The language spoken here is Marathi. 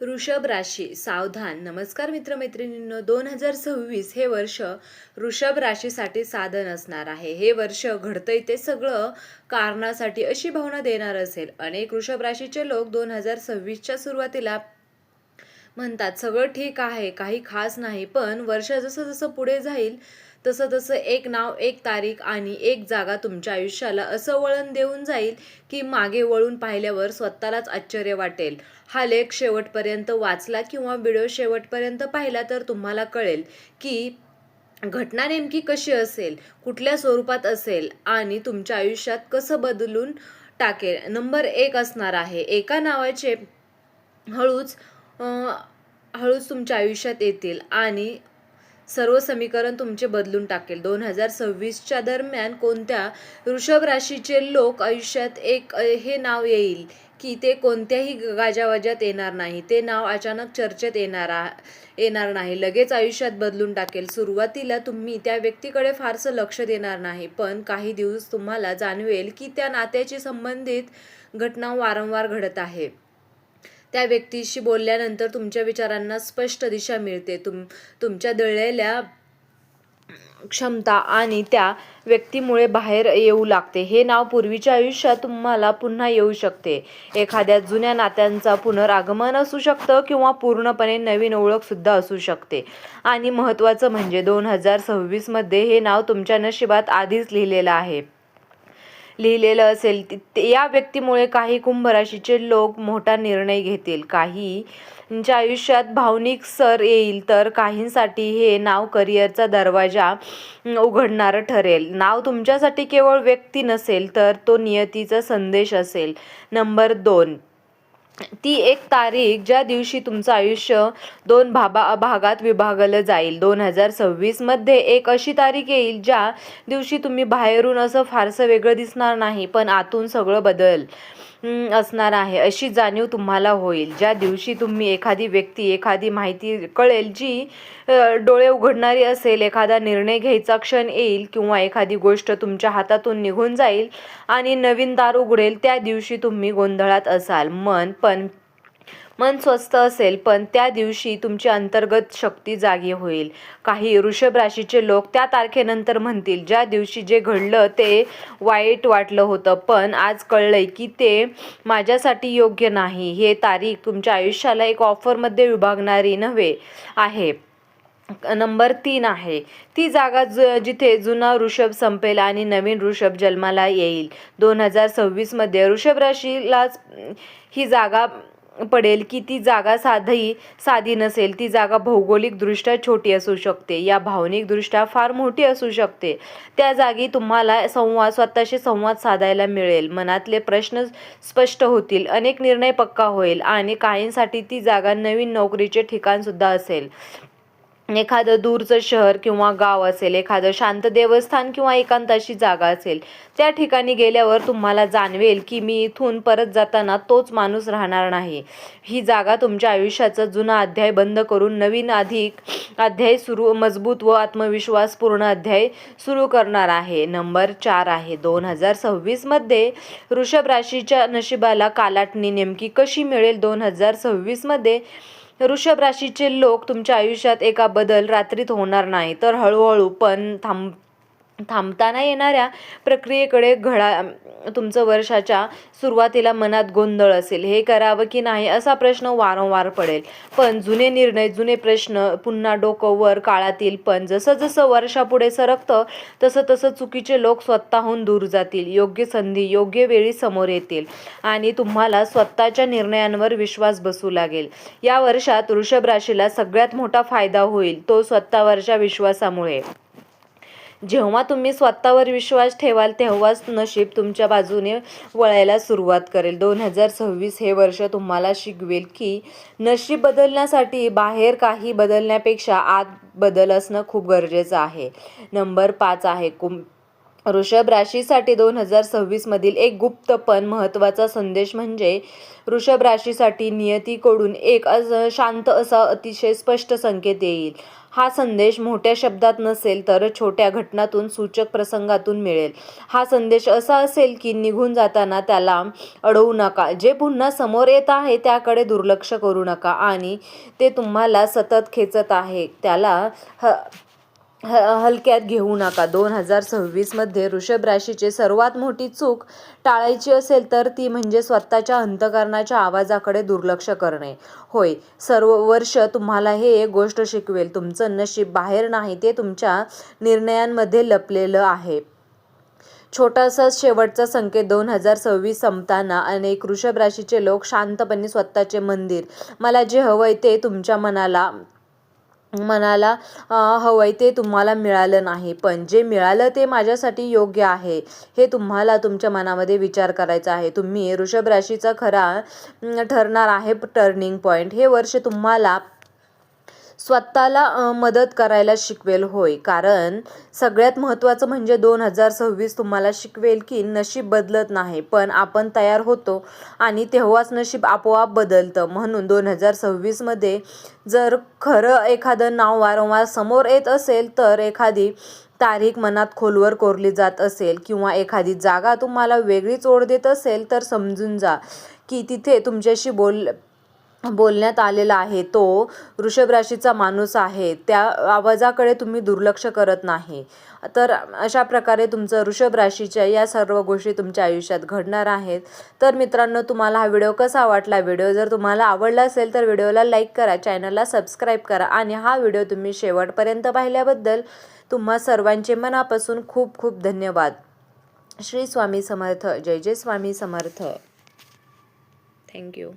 वृषभ राशी सावधान. नमस्कार मित्रमैत्रिणींनो, 2026 हे वर्ष वृषभ राशीसाठी साधन असणार आहे. हे वर्ष घडतंय ते सगळं कारणासाठी अशी भावना देणार असेल. अनेक वृषभ राशीचे लोक 2026च्या सुरुवातीला म्हणतात सगळं ठीक आहे, काही खास नाही. पण वर्ष जसं जसं पुढे जाईल तसं तसं एक नाव, एक तारीख आणि एक जागा तुमच्या आयुष्याला असं वळण देऊन जाईल की मागे वळून पाहिल्यावर स्वतःलाच आश्चर्य वाटेल. हा लेख शेवटपर्यंत वाचला किंवा व्हिडिओ शेवटपर्यंत पाहिला तर तुम्हाला कळेल की घटना नेमकी कशी असेल, कुठल्या स्वरूपात असेल आणि तुमच्या आयुष्यात कसं बदलून टाकेल. नंबर 1 असणार आहे एका नावाचे हळूच हळूच तुमच्या आयुष्यात येतील आणि सर्व समीकरण तुमचे बदलून टाकेल. 2026च्या दरम्यान कोणत्या वृषभ राशीचे लोक आयुष्यात हे नाव येईल की ते कोणत्याही गाजावाजात येणार नाही. ते नाव अचानक चर्चेत येणार नाही. लगेच आयुष्यात बदलून टाकेल. सुरुवातीला तुम्ही त्या व्यक्तीकडे फारसं लक्ष देणार नाही, पण काही दिवस तुम्हाला जाणवेल की त्या नात्याशी संबंधित घटना वारंवार घडत आहे. त्या व्यक्तीशी बोलल्यानंतर तुमच्या विचारांना स्पष्ट दिशा मिळते. तुमच्या दडलेल्या क्षमता आणि त्या व्यक्तीमुळे बाहेर येऊ लागते. हे नाव पूर्वीच्या आयुष्यात तुम्हाला पुन्हा येऊ शकते. एखाद्या जुन्या नात्यांचा पुनरागमन असू शकतं किंवा पूर्णपणे नवीन ओळख सुद्धा असू शकते. आणि महत्त्वाचं म्हणजे 2026 मध्ये हे नाव तुमच्या नशिबात आधीच लिहिलेलं असेल. या व्यक्तीमुळे काही कुंभ राशीचे लोक मोठा निर्णय घेतील. काहींच्या आयुष्यात भावनिक सर येईल तर काहींसाठी हे नाव करिअरचा दरवाजा उघडणारं ठरेल. नाव तुमच्यासाठी केवळ व्यक्ती नसेल तर तो नियतीचा संदेश असेल. नंबर 2, ती एक तारीख ज्या दिवशी तुमचं आयुष्य 2 भागात विभागलं जाईल. 2026 मध्ये एक अशी तारीख येईल ज्या दिवशी तुम्ही बाहेरून असं फारसं वेगळं दिसणार नाही, पण आतून सगळं बदल असणार आहे अशी जाणीव तुम्हाला होईल. ज्या दिवशी तुम्ही एखादी व्यक्ती, एखादी माहिती कळेल जी डोळे उघडणारी असेल. एखादा निर्णय घ्यायचा क्षण येईल किंवा एखादी गोष्ट तुमच्या हातातून निघून जाईल आणि नवीन दार उघडेल. त्या दिवशी तुम्ही गोंधळात असाल. मन स्वस्थ असेल, पण त्या दिवशी तुमची अंतर्गत शक्ती जागी होईल. काही वृषभ राशीचे लोक त्या तारखेनंतर म्हणतील ज्या दिवशी जे घडलं ते वाईट वाटलं होतं, पण आज कळलंय की ते माझ्यासाठी योग्य नाही. हे तारीख तुमच्या आयुष्याला एक ऑफरमध्ये विभागणारी नव्हे आहे. नंबर 3 आहे ती जागा जिथे जुना वृषभ संपेल आणि नवीन वृषभ जन्माला येईल. 2026 मध्ये वृषभ राशीलाच ही जागा पडेल की ती जागा साधी नसेल. ती जागा भौगोलिकदृष्ट्या छोटी असू शकते या भावनिकदृष्ट्या फार मोठी असू शकते. त्या जागी तुम्हाला स्वतःशी संवाद साधायला मिळेल. मनातले प्रश्न स्पष्ट होतील, अनेक निर्णय पक्का होईल आणि काहींसाठी ती जागा नवीन नोकरीचे ठिकाण सुद्धा असेल. एखादं दूरचं शहर किंवा गाव असेल, एखादं शांत देवस्थान किंवा एकांताची जागा असेल. त्या ठिकाणी गेल्यावर तुम्हाला जाणवेल की मी इथून परत जाताना तोच माणूस राहणार नाही. ही जागा तुमच्या आयुष्याचा जुना अध्याय बंद करून नवीन अध्याय मजबूत व आत्मविश्वासपूर्ण अध्याय सुरू करणार आहे. नंबर 4 आहे 2026 मध्ये वृषभ राशीच्या नशिबाला कालाटणी नेमकी कशी मिळेल. 2026 मध्ये वृषभ राशीचे लोक तुमच्या आयुष्यात एका बदल रात्रीत होणार नाही, तर हळूहळू पण थांबताना येणाऱ्या प्रक्रियेकडे तुमचं वर्षाच्या सुरुवातीला मनात गोंधळ असेल. हे करावं की नाही असा प्रश्न वारंवार पडेल. पण जुने निर्णय, जुने प्रश्न पुन्हा डोकं वर काढतील. पण जसं जसं वर्षापुढे सरकतं तसं तसं चुकीचे लोक स्वतःहून दूर जातील. योग्य संधी योग्य वेळी समोर येतील आणि तुम्हाला स्वतःच्या निर्णयांवर विश्वास बसू लागेल. या वर्षात वृषभ राशीला सगळ्यात मोठा फायदा होईल तो स्वतःवरच्या विश्वासामुळे. जेव्हा तुम्ही स्वतःवर विश्वास ठेवाल तेव्हाच नशीब तुमच्या बाजूने वळायला सुरुवात करेल. 2026 हे वर्ष तुम्हाला शिकवेल की नशीब बदलण्यासाठी बाहेर काही बदलण्यापेक्षा आत बदल असणं खूप गरजेचं आहे. नंबर 5 आहे वृषभ राशीसाठी 2026 मधील एक गुप्त पण महत्त्वाचा संदेश म्हणजे वृषभ राशीसाठी नियतीकडून एक शांत असा अतिशय स्पष्ट संकेत येईल. हा संदेश मोठ्या शब्दात नसेल तर छोट्या घटनांतून, सूचक प्रसंगातून मिळेल. हा संदेश असा असेल की निघून जाताना त्याला अडवू नका. जे पुन्हा समोर येत आहे त्याकडे दुर्लक्ष करू नका आणि ते तुम्हाला सतत खेचत आहे त्याला हलक्यात घेऊ नका. 2026 मध्ये वृषभ राशीची सर्वात मोठी चूक टाळायची असेल तर ती म्हणजे स्वतःच्या अंतःकरणाच्या आवाजाकडे दुर्लक्ष करणे. होय, सर्व वर्ष तुम्हाला हे एक गोष्ट शिकवेल. तुमचं नशीब बाहेर नाही, ते तुमच्या निर्णयांमध्ये लपलेलं आहे. छोटासा शेवटचा संकेत 2026 संपताना अनेक वृषभ राशीचे लोक शांतपणे स्वतःचे मंदिर, मला जे हवंय ते तुमच्या मनाला हवंय ते तुम्हाला मिळालं नाही, पण जे मिळालं ते माझ्यासाठी योग्य आहे, हे तुम्हाला तुमच्या मनामध्ये विचार करायचा आहे. तुम्ही वृषभ राशीचा खरा ठरणार आहे टर्निंग पॉइंट. हे वर्ष तुम्हाला स्वतःला मदत करायला शिकवेल. होय, कारण सगळ्यात महत्त्वाचं म्हणजे 2026 तुम्हाला शिकवेल की नशीब बदलत नाही, पण आपण तयार होतो आणि तेव्हाच नशीब आपोआप बदलतं. म्हणून 2026 मध्ये जर खरं एखादं नाव वारंवार समोर येत असेल, तर एखादी तारीख मनात खोलवर कोरली जात असेल किंवा एखादी जागा तुम्हाला वेगळीच ओढ देत असेल, तर समजून जा की तिथे तुमच्याशी बोलण्यात आलेला आहे तो वृषभ राशीचा माणूस आहे. त्या आवाजाकडे तुम्ही दुर्लक्ष करत नाही. तर अशा प्रकारे तुमचं वृषभ राशीच्या या सर्व गोष्टी तुमच्या आयुष्यात घडणार आहेत. तर मित्रांनो, तुम्हाला हा व्हिडिओ कसा वाटला? व्हिडिओ जर तुम्हाला आवडला असेल तर व्हिडिओला लाईक करा, चॅनलला सबस्क्राईब करा आणि हा व्हिडिओ तुम्ही शेवटपर्यंत पाहिल्याबद्दल तुम्हा सर्वांचे मनापासून खूप खूप धन्यवाद. श्री स्वामी समर्थ. जय जय स्वामी समर्थ. थँक्यू.